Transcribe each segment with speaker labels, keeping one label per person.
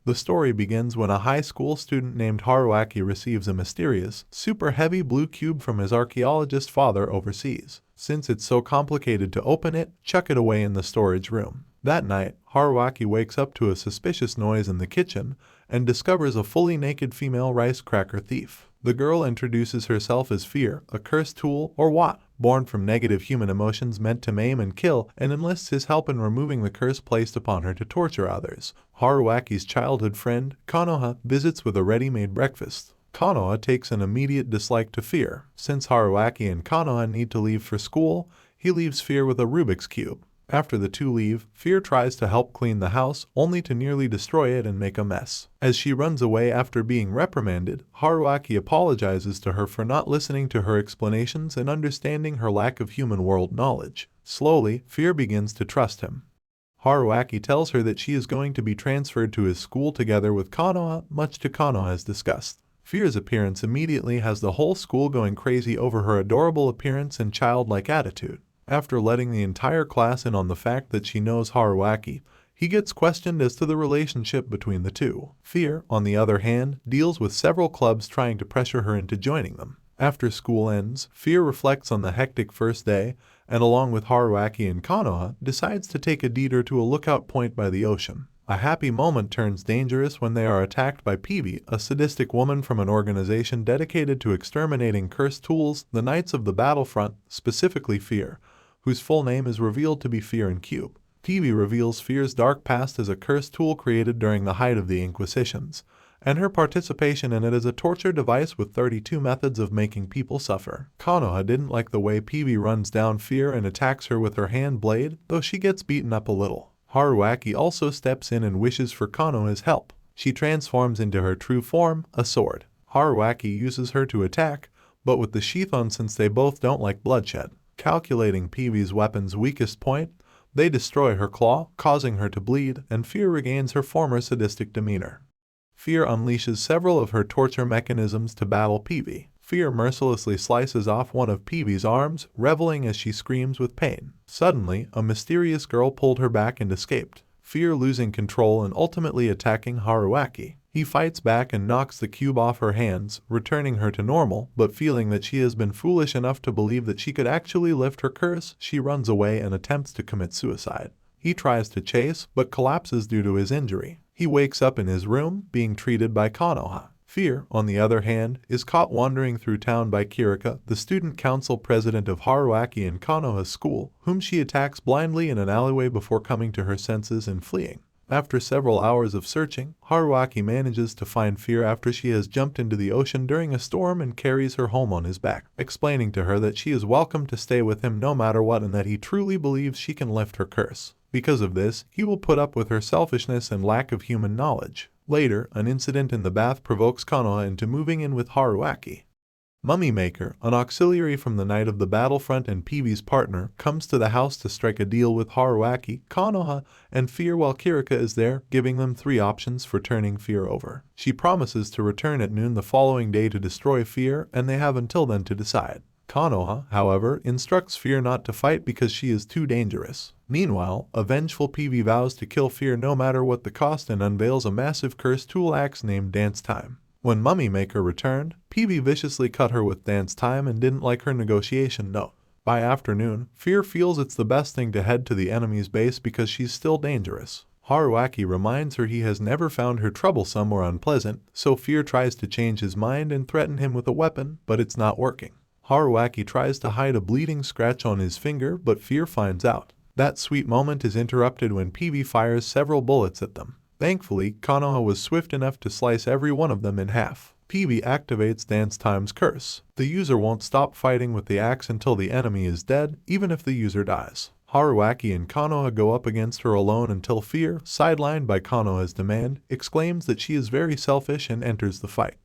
Speaker 1: The story begins when a high school student named Haruaki receives a mysterious, super heavy blue cube from his archaeologist father overseas. Since it's so complicated to open it, chuck it away in the storage room. That night, Haruaki wakes up to a suspicious noise in the kitchen and discovers a fully naked female rice cracker thief. The girl introduces herself as Fear, a cursed tool, or what, born from negative human emotions meant to maim and kill, and enlists his help in removing the curse placed upon her to torture others. Haruaki's childhood friend, Konoha, visits with a ready-made breakfast. Konoha takes an immediate dislike to Fear. Since Haruaki and Konoha need to leave for school, he leaves Fear with a Rubik's Cube. After the two leave, Fear tries to help clean the house, only to nearly destroy it and make a mess. As she runs away after being reprimanded, Haruaki apologizes to her for not listening to her explanations and understanding her lack of human world knowledge. Slowly, Fear begins to trust him. Haruaki tells her that she is going to be transferred to his school together with Konoha, much to Konoha's disgust. Fear's appearance immediately has the whole school going crazy over her adorable appearance and childlike attitude. After letting the entire class in on the fact that she knows Haruaki, he gets questioned as to the relationship between the two. Fear, on the other hand, deals with several clubs trying to pressure her into joining them. After school ends, Fear reflects on the hectic first day and, along with Haruaki and Konoha, decides to take a detour to a lookout point by the ocean. A happy moment turns dangerous when they are attacked by Peavey, a sadistic woman from an organization dedicated to exterminating cursed tools, the Knights of the Battlefront, specifically Fear, whose full name is revealed to be Fear and Cube. Peavey reveals Fear's dark past as a cursed tool created during the height of the Inquisitions, and her participation in it as a torture device with 32 methods of making people suffer. Konoha didn't like the way Peavey runs down Fear and attacks her with her hand blade, though she gets beaten up a little. Haruaki also steps in and wishes for Konoha's help. She transforms into her true form, a sword. Haruaki uses her to attack, but with the sheath on since they both don't like bloodshed. Calculating Peavey's weapon's weakest point, they destroy her claw, causing her to bleed, and Fear regains her former sadistic demeanor. Fear unleashes several of her torture mechanisms to battle Peavey. Fear mercilessly slices off one of Peavey's arms, reveling as she screams with pain. Suddenly, a mysterious girl pulled her back and escaped, Fear losing control and ultimately attacking Haruaki. He fights back and knocks the cube off her hands, returning her to normal, but feeling that she has been foolish enough to believe that she could actually lift her curse, she runs away and attempts to commit suicide. He tries to chase, but collapses due to his injury. He wakes up in his room, being treated by Konoha. Fear, on the other hand, is caught wandering through town by Kirika, the student council president of Haruaki and Konoha's school, whom she attacks blindly in an alleyway before coming to her senses and fleeing. After several hours of searching, Haruaki manages to find Fear after she has jumped into the ocean during a storm and carries her home on his back, explaining to her that she is welcome to stay with him no matter what and that he truly believes she can lift her curse. Because of this, he will put up with her selfishness and lack of human knowledge. Later, an incident in the bath provokes Konoha into moving in with Haruaki. Mummy Maker, an auxiliary from the Knight of the Battlefront and Peavey's partner, comes to the house to strike a deal with Haruaki, Konoha, and Fear while Kirika is there, giving them 3 options for turning Fear over. She promises to return at noon the following day to destroy Fear, and they have until then to decide. Konoha, however, instructs Fear not to fight because she is too dangerous. Meanwhile, a vengeful Peavey vows to kill Fear no matter what the cost and unveils a massive cursed tool axe named Dance Time. When Mummy Maker returned, Peavey viciously cut her with Dance Time and didn't like her negotiation note. By afternoon, Fear feels it's the best thing to head to the enemy's base because she's still dangerous. Haruaki reminds her he has never found her troublesome or unpleasant, so Fear tries to change his mind and threaten him with a weapon, but it's not working. Haruaki tries to hide a bleeding scratch on his finger, but Fear finds out. That sweet moment is interrupted when Peavey fires several bullets at them. Thankfully, Konoha was swift enough to slice every one of them in half. Peavey activates Dance Time's curse. The user won't stop fighting with the axe until the enemy is dead, even if the user dies. Haruaki and Konoha go up against her alone until Fear, sidelined by Konoha's demand, exclaims that she is very selfish and enters the fight.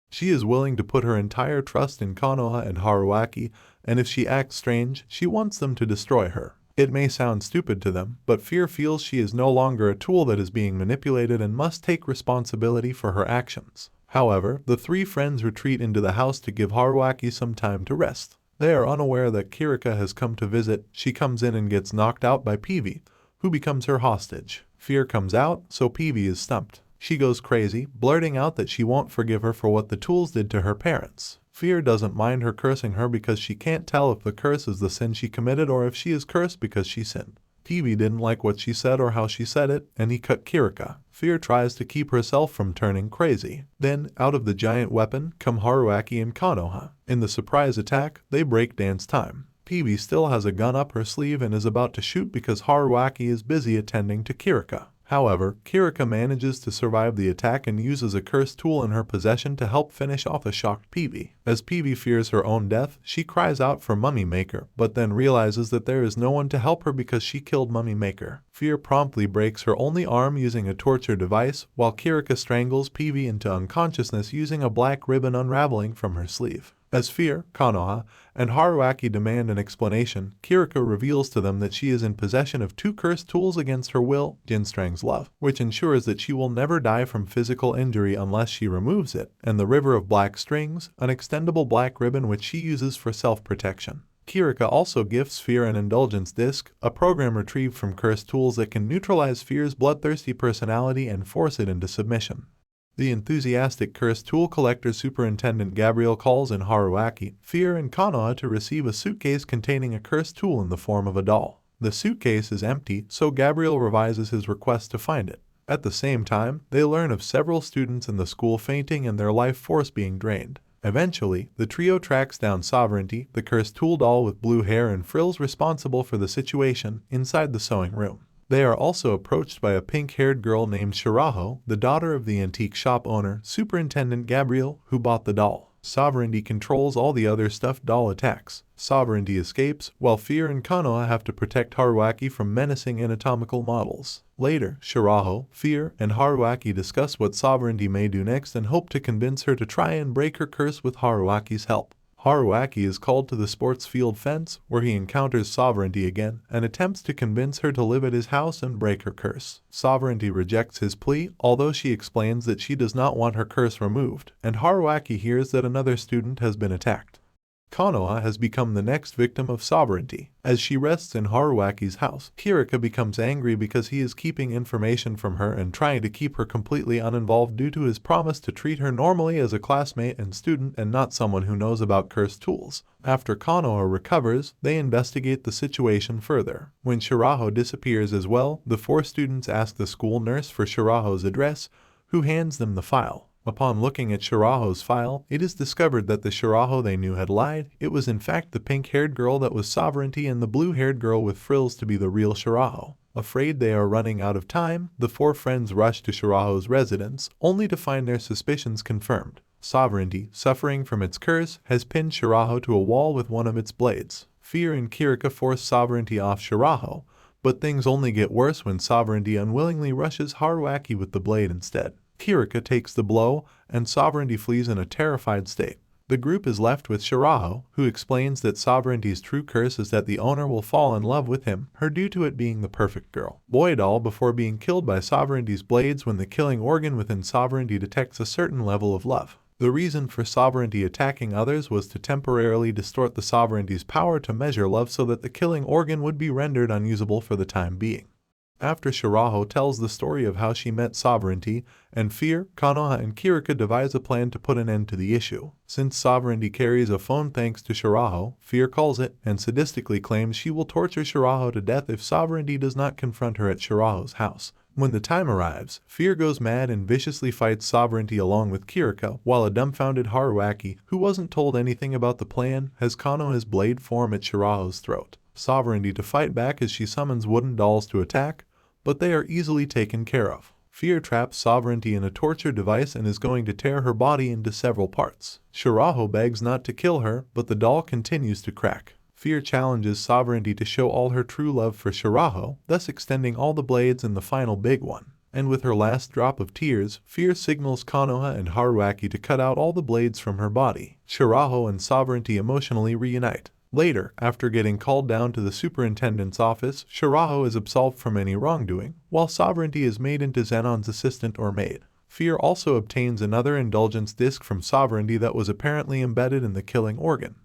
Speaker 1: She is willing to put her entire trust in Konoha and Haruaki, and if she acts strange, she wants them to destroy her. It may sound stupid to them, but Fear feels she is no longer a tool that is being manipulated and must take responsibility for her actions. However, the 3 friends retreat into the house to give Haruaki some time to rest. They are unaware that Kirika has come to visit. She comes in and gets knocked out by Peavey, who becomes her hostage. Fear comes out, so Peavey is stumped. She goes crazy, blurting out that she won't forgive her for what the tools did to her parents. Fear doesn't mind her cursing her because she can't tell if the curse is the sin she committed or if she is cursed because she sinned. Peavey didn't like what she said or how she said it, and he cut Kirika. Fear tries to keep herself from turning crazy. Then, out of the giant weapon, come Haruaki and Konoha. In the surprise attack, they break dance time. Peavey still has a gun up her sleeve and is about to shoot because Haruaki is busy attending to Kirika. However, Kirika manages to survive the attack and uses a cursed tool in her possession to help finish off a shocked Peavey. As Peavey fears her own death, she cries out for Mummy Maker, but then realizes that there is no one to help her because she killed Mummy Maker. Fear promptly breaks her only arm using a torture device, while Kirika strangles Peavey into unconsciousness using a black ribbon unraveling from her sleeve. As Fear, Konoha, and Haruaki demand an explanation, Kirika reveals to them that she is in possession of 2 cursed tools against her will, Jinstrang's Love, which ensures that she will never die from physical injury unless she removes it, and the River of Black Strings, an extendable black ribbon which she uses for self-protection. Kirika also gifts Fear an Indulgence Disc, a program retrieved from cursed tools that can neutralize Fear's bloodthirsty personality and force it into submission. The enthusiastic cursed tool collector Superintendent Gabriel calls in Haruaki, Fear, and Konoha to receive a suitcase containing a cursed tool in the form of a doll. The suitcase is empty, so Gabriel revises his request to find it. At the same time, they learn of several students in the school fainting and their life force being drained. Eventually, the trio tracks down Sovereignty, the cursed tool doll with blue hair and frills responsible for the situation, inside the sewing room. They are also approached by a pink-haired girl named Shiraho, the daughter of the antique shop owner, Superintendent Gabriel, who bought the doll. Sovereignty controls all the other stuffed doll attacks. Sovereignty escapes, while Fear and Konoha have to protect Haruaki from menacing anatomical models. Later, Shiraho, Fear, and Haruaki discuss what Sovereignty may do next and hope to convince her to try and break her curse with Haruaki's help. Haruaki is called to the sports field fence, where he encounters Sovereignty again and attempts to convince her to live at his house and break her curse. Sovereignty rejects his plea, although she explains that she does not want her curse removed, and Haruaki hears that another student has been attacked. Konoha has become the next victim of Sovereignty. As she rests in Haruaki's house, Kirika becomes angry because he is keeping information from her and trying to keep her completely uninvolved due to his promise to treat her normally as a classmate and student and not someone who knows about cursed tools. After Konoha recovers, they investigate the situation further. When Shiraho disappears as well, the 4 students ask the school nurse for Shiraho's address, who hands them the file. Upon looking at Shiraho's file, it is discovered that the Shiraho they knew had lied. It was in fact the pink-haired girl that was Sovereignty and the blue-haired girl with frills to be the real Shiraho. Afraid they are running out of time, the 4 friends rush to Shiraho's residence, only to find their suspicions confirmed. Sovereignty, suffering from its curse, has pinned Shiraho to a wall with one of its blades. Fear and Kirika force Sovereignty off Shiraho, but things only get worse when Sovereignty unwillingly rushes Haruaki with the blade instead. Kirika takes the blow, and Sovereignty flees in a terrified state. The group is left with Shiraho, who explains that Sovereignty's true curse is that the owner will fall in love with him, her due to it being the perfect girl. Boy doll before being killed by Sovereignty's blades when the killing organ within Sovereignty detects a certain level of love. The reason for Sovereignty attacking others was to temporarily distort the Sovereignty's power to measure love so that the killing organ would be rendered unusable for the time being. After Shiraho tells the story of how she met Sovereignty, and Fear, Konoha, and Kirika devise a plan to put an end to the issue. Since Sovereignty carries a phone thanks to Shiraho, Fear calls it, and sadistically claims she will torture Shiraho to death if Sovereignty does not confront her at Shiraho's house. When the time arrives, Fear goes mad and viciously fights Sovereignty along with Kirika, while a dumbfounded Haruaki, who wasn't told anything about the plan, has Konoha's blade form at Shiraho's throat. Sovereignty to fight back as she summons wooden dolls to attack, but they are easily taken care of. Fear traps Sovereignty in a torture device and is going to tear her body into several parts. Shiraho begs not to kill her, but the doll continues to crack. Fear challenges Sovereignty to show all her true love for Shiraho, thus extending all the blades in the final big one. And with her last drop of tears, Fear signals Konoha and Haruaki to cut out all the blades from her body. Shiraho and Sovereignty emotionally reunite. Later, after getting called down to the superintendent's office, Shiraho is absolved from any wrongdoing, while Sovereignty is made into Zenon's assistant or maid. Fear also obtains another indulgence disc from Sovereignty that was apparently embedded in the killing organ.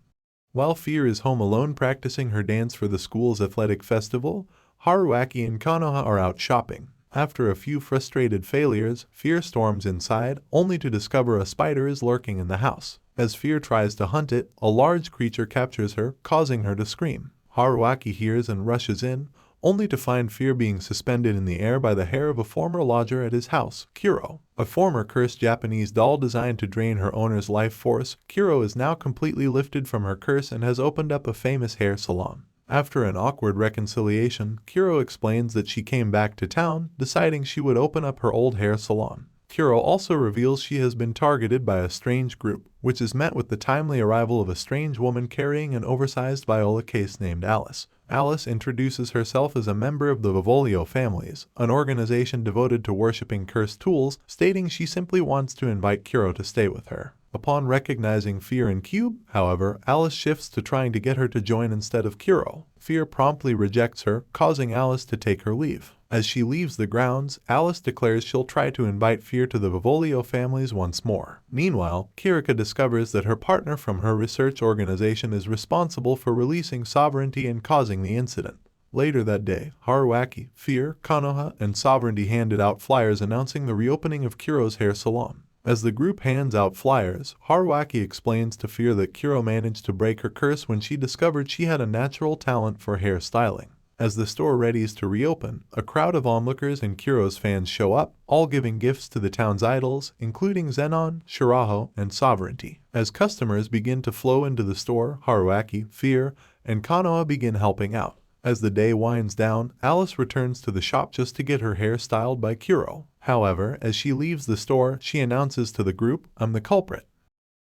Speaker 1: While Fear is home alone practicing her dance for the school's athletic festival, Haruaki and Konoha are out shopping. After a few frustrated failures, Fear storms inside, only to discover a spider is lurking in the house. As Fear tries to hunt it, a large creature captures her, causing her to scream. Haruaki hears and rushes in, only to find Fear being suspended in the air by the hair of a former lodger at his house, Kuro. A former cursed Japanese doll designed to drain her owner's life force, Kuro is now completely lifted from her curse and has opened up a famous hair salon. After an awkward reconciliation, Kuro explains that she came back to town, deciding she would open up her old hair salon. Kuro also reveals she has been targeted by a strange group, which is met with the timely arrival of a strange woman carrying an oversized viola case named Alice. Alice introduces herself as a member of the Vivolio families, an organization devoted to worshipping cursed tools, stating she simply wants to invite Kuro to stay with her. Upon recognizing Fear and Cube, however, Alice shifts to trying to get her to join instead of Kuro. Fear promptly rejects her, causing Alice to take her leave. As she leaves the grounds, Alice declares she'll try to invite Fear to the Vivolio families once more. Meanwhile, Kirika discovers that her partner from her research organization is responsible for releasing Sovereignty and causing the incident. Later that day, Haruaki, Fear, Konoha, and Sovereignty handed out flyers announcing the reopening of Kuro's hair salon. As the group hands out flyers, Haruaki explains to Fear that Kuro managed to break her curse when she discovered she had a natural talent for hair styling. As the store readies to reopen, a crowd of onlookers and Kuro's fans show up, all giving gifts to the town's idols, including Zenon, Shiraho, and Sovereignty. As customers begin to flow into the store, Haruaki, Fear, and Konoha begin helping out. As the day winds down, Alice returns to the shop just to get her hair styled by Kuro. However, as she leaves the store, she announces to the group, "I'm the culprit."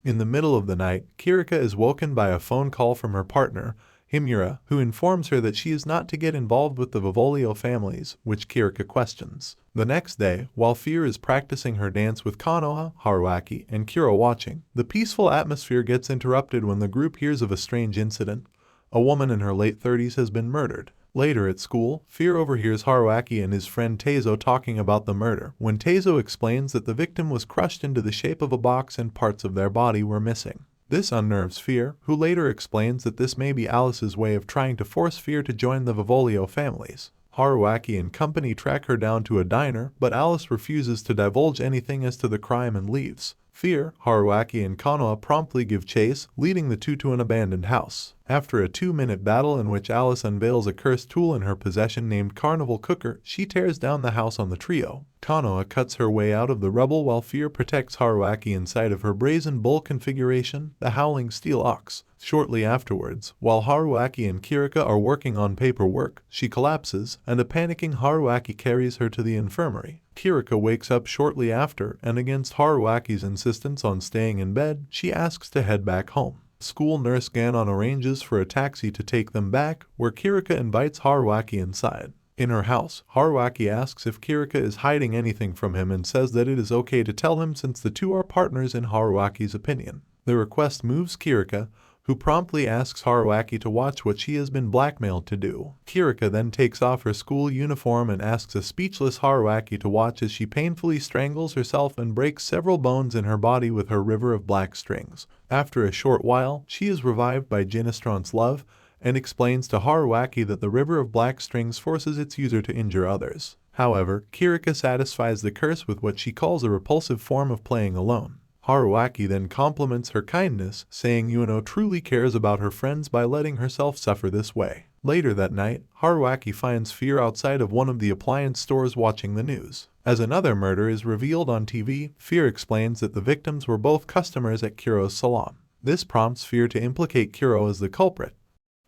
Speaker 1: In the middle of the night, Kirika is woken by a phone call from her partner, Himura, who informs her that she is not to get involved with the Vivolio families, which Kirika questions. The next day, while Fear is practicing her dance with Konoha, Haruaki, and Kuro watching, the peaceful atmosphere gets interrupted when the group hears of a strange incident. A woman in her late 30s has been murdered. Later at school, Fear overhears Haruaki and his friend Teizo talking about the murder, when Teizo explains that the victim was crushed into the shape of a box and parts of their body were missing. This unnerves Fear, who later explains that this may be Alice's way of trying to force Fear to join the Vivolio families. Haruaki and company track her down to a diner, but Alice refuses to divulge anything as to the crime and leaves. Fear, Haruaki, and Konoha promptly give chase, leading the two to an abandoned house. After a 2-minute battle in which Alice unveils a cursed tool in her possession named Carnival Cooker, she tears down the house on the trio. Konoha cuts her way out of the rubble while Fear protects Haruaki inside of her brazen bull configuration, the Howling Steel Ox. Shortly afterwards, while Haruaki and Kirika are working on paperwork, she collapses, and a panicking Haruaki carries her to the infirmary. Kirika wakes up shortly after, and against Haruaki's insistence on staying in bed, she asks to head back home. School nurse Ganon arranges for a taxi to take them back, where Kirika invites Haruaki inside. In her house, Haruaki asks if Kirika is hiding anything from him and says that it is okay to tell him since the two are partners in Haruaki's opinion. The request moves Kirika, who promptly asks Haruaki to watch what she has been blackmailed to do. Kirika then takes off her school uniform and asks a speechless Haruaki to watch as she painfully strangles herself and breaks several bones in her body with her river of black strings. After a short while, she is revived by Ginestron's love and explains to Haruaki that the river of black strings forces its user to injure others. However, Kirika satisfies the curse with what she calls a repulsive form of playing alone. Haruaki then compliments her kindness, saying Yuno truly cares about her friends by letting herself suffer this way. Later that night, Haruaki finds Fear outside of one of the appliance stores watching the news. As another murder is revealed on TV, Fear explains that the victims were both customers at Kuro's salon. This prompts Fear to implicate Kuro as the culprit.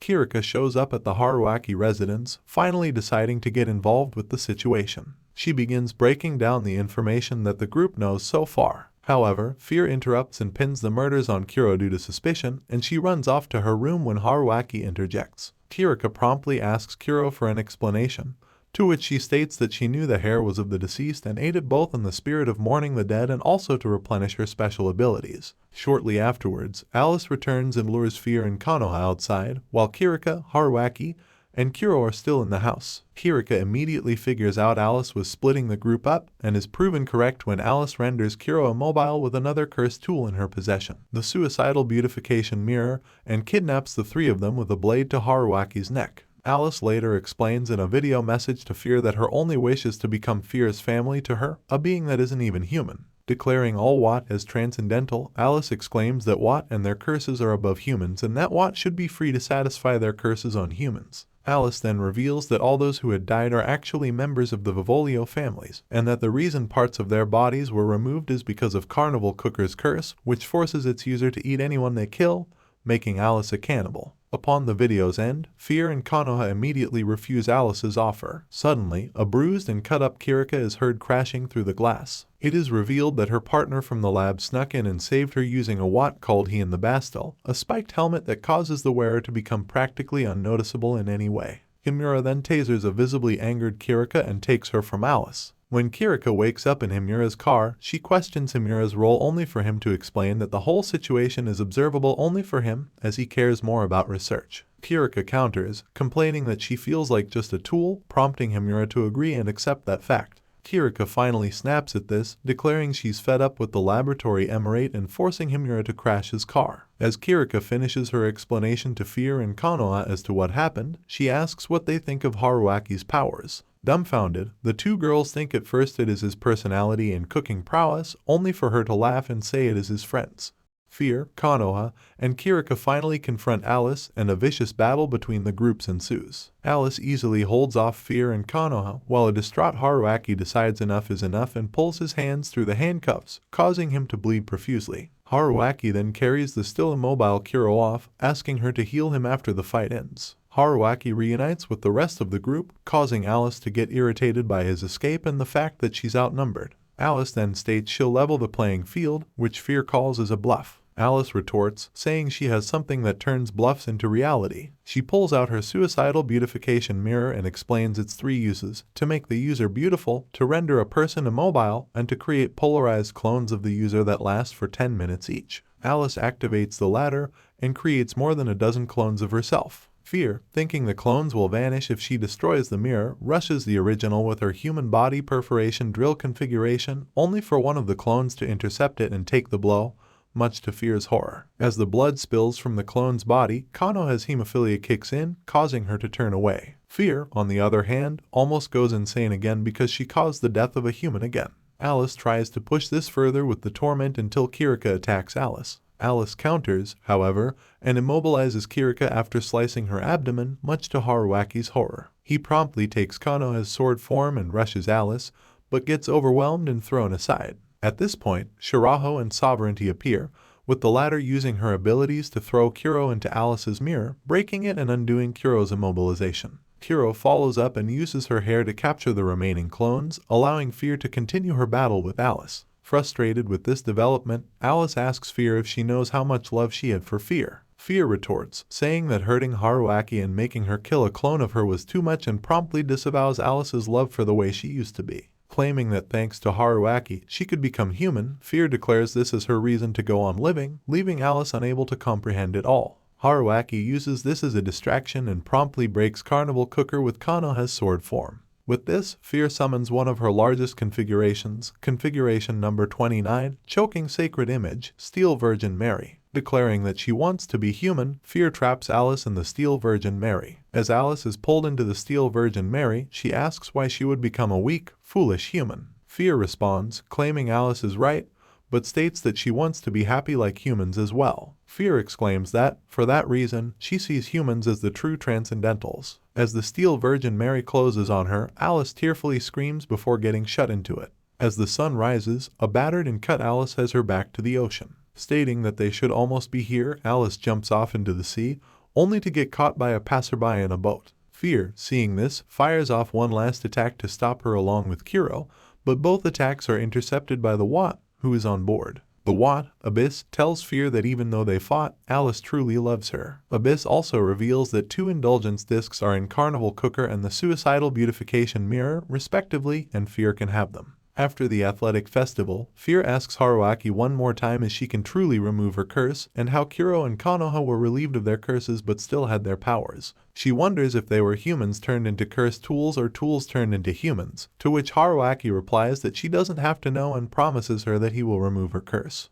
Speaker 1: Kirika shows up at the Haruaki residence, finally deciding to get involved with the situation. She begins breaking down the information that the group knows so far. However, Fear interrupts and pins the murders on Kuro due to suspicion, and she runs off to her room when Haruaki interjects. Kirika promptly asks Kuro for an explanation, to which she states that she knew the hair was of the deceased and aided both in the spirit of mourning the dead and also to replenish her special abilities. Shortly afterwards, Alice returns and lures Fear and Konoha outside, while Kirika, Haruaki, and Kuro are still in the house. Kirika immediately figures out Alice was splitting the group up and is proven correct when Alice renders Kuro immobile with another cursed tool in her possession, the suicidal beautification mirror, and kidnaps the three of them with a blade to Haruaki's neck. Alice later explains in a video message to Fear that her only wish is to become Fear's family to her, a being that isn't even human. Declaring all Wat as transcendental, Alice exclaims that Wat and their curses are above humans and that Wat should be free to satisfy their curses on humans. Alice then reveals that all those who had died are actually members of the Vivolio families, and that the reason parts of their bodies were removed is because of Carnival Cooker's curse, which forces its user to eat anyone they kill, making Alice a cannibal. Upon the video's end, Fear and Konoha immediately refuse Alice's offer. Suddenly, a bruised and cut-up Kirika is heard crashing through the glass. It is revealed that her partner from the lab snuck in and saved her using a Wat called He in the Bastille, a spiked helmet that causes the wearer to become practically unnoticeable in any way. Himura then tasers a visibly angered Kirika and takes her from Alice. When Kirika wakes up in Himura's car, she questions Himura's role only for him to explain that the whole situation is observable only for him, as he cares more about research. Kirika counters, complaining that she feels like just a tool, prompting Himura to agree and accept that fact. Kirika finally snaps at this, declaring she's fed up with the laboratory emirate and forcing Himura to crash his car. As Kirika finishes her explanation to Fear and Konoha as to what happened, she asks what they think of Haruaki's powers. Dumbfounded, the two girls think at first it is his personality and cooking prowess, only for her to laugh and say it is his friends. Fear, Konoha, and Kirika finally confront Alice, and a vicious battle between the groups ensues. Alice easily holds off Fear and Konoha, while a distraught Haruaki decides enough is enough and pulls his hands through the handcuffs, causing him to bleed profusely. Haruaki then carries the still immobile Kuro off, asking her to heal him after the fight ends. Haruaki reunites with the rest of the group, causing Alice to get irritated by his escape and the fact that she's outnumbered. Alice then states she'll level the playing field, which Fear calls as a bluff. Alice retorts, saying she has something that turns bluffs into reality. She pulls out her suicidal beautification mirror and explains its three uses: to make the user beautiful, to render a person immobile, and to create polarized clones of the user that last for 10 minutes each. Alice activates the latter and creates more than a dozen clones of herself. Fear, thinking the clones will vanish if she destroys the mirror, rushes the original with her human body perforation drill configuration, only for one of the clones to intercept it and take the blow, much to Fear's horror. As the blood spills from the clone's body, Konoha's hemophilia kicks in, causing her to turn away. Fear, on the other hand, almost goes insane again because she caused the death of a human again. Alice tries to push this further with the torment until Kirika attacks Alice. Alice counters, however, and immobilizes Kirika after slicing her abdomen, much to Haruaki's horror. He promptly takes Konoha's sword form and rushes Alice, but gets overwhelmed and thrown aside. At this point, Shiraho and Sovereignty appear, with the latter using her abilities to throw Kuro into Alice's mirror, breaking it and undoing Kuro's immobilization. Kuro follows up and uses her hair to capture the remaining clones, allowing Fear to continue her battle with Alice. Frustrated with this development, Alice asks Fear if she knows how much love she had for Fear. Fear retorts, saying that hurting Haruaki and making her kill a clone of her was too much and promptly disavows Alice's love for the way she used to be. Claiming that thanks to Haruaki, she could become human, Fear declares this as her reason to go on living, leaving Alice unable to comprehend it all. Haruaki uses this as a distraction and promptly breaks Carnival Cooker with Konoha's sword form. With this, Fear summons one of her largest configurations, configuration number 29, choking sacred image, Steel Virgin Mary. Declaring that she wants to be human, Fear traps Alice in the Steel Virgin Mary. As Alice is pulled into the Steel Virgin Mary, she asks why she would become a weak, foolish human. Fear responds, claiming Alice is right, but states that she wants to be happy like humans as well. Fear exclaims that, for that reason, she sees humans as the true transcendentals. As the Steel Virgin Mary closes on her, Alice tearfully screams before getting shut into it. As the sun rises, a battered and cut Alice has her back to the ocean. Stating that they should almost be here, Alice jumps off into the sea, only to get caught by a passerby in a boat. Fear, seeing this, fires off one last attack to stop her along with Kuro, but both attacks are intercepted by the Wat, who is on board. The Wat, Abyss, tells Fear that even though they fought, Alice truly loves her. Abyss also reveals that 2 indulgence discs are in Carnival Cooker and the Suicidal Beautification Mirror, respectively, and Fear can have them. After the athletic festival, Fear asks Haruaki one more time if she can truly remove her curse, and how Kuro and Konoha were relieved of their curses but still had their powers. She wonders if they were humans turned into cursed tools or tools turned into humans, to which Haruaki replies that she doesn't have to know and promises her that he will remove her curse.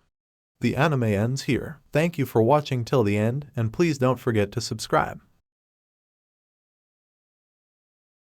Speaker 1: The anime ends here. Thank you for watching till the end, and please don't forget to subscribe.